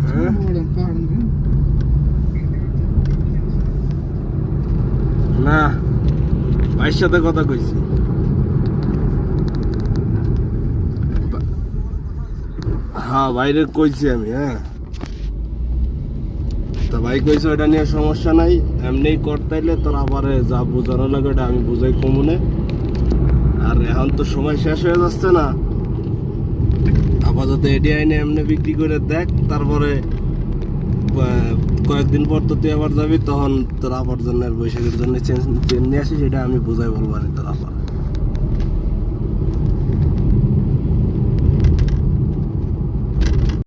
হ্যাঁ না ভাইয়ের সাথে কথা কইছি হ্যাঁ বাইরে কইছি আমি হ্যাঁ তো ভাই কইছে ওটা নিয়ে সমস্যা নাই এমনি করতাইলে তোর আবার যা বোঝানো লাগে ওটা আমি বুঝাই কমুনে আর এখন তো সময় শেষ হয়ে যাচ্ছে না আপাতত এডি আইনে এমনি বিক্রি করে দেখ তারপরে কয়েকদিন পর তো তুই আবার যাবি তখন তোর আবার জন্য বৈশাখের জন্য চেন নিয়ে আসিস সেটা আমি বুঝাই বলবো তোর আবার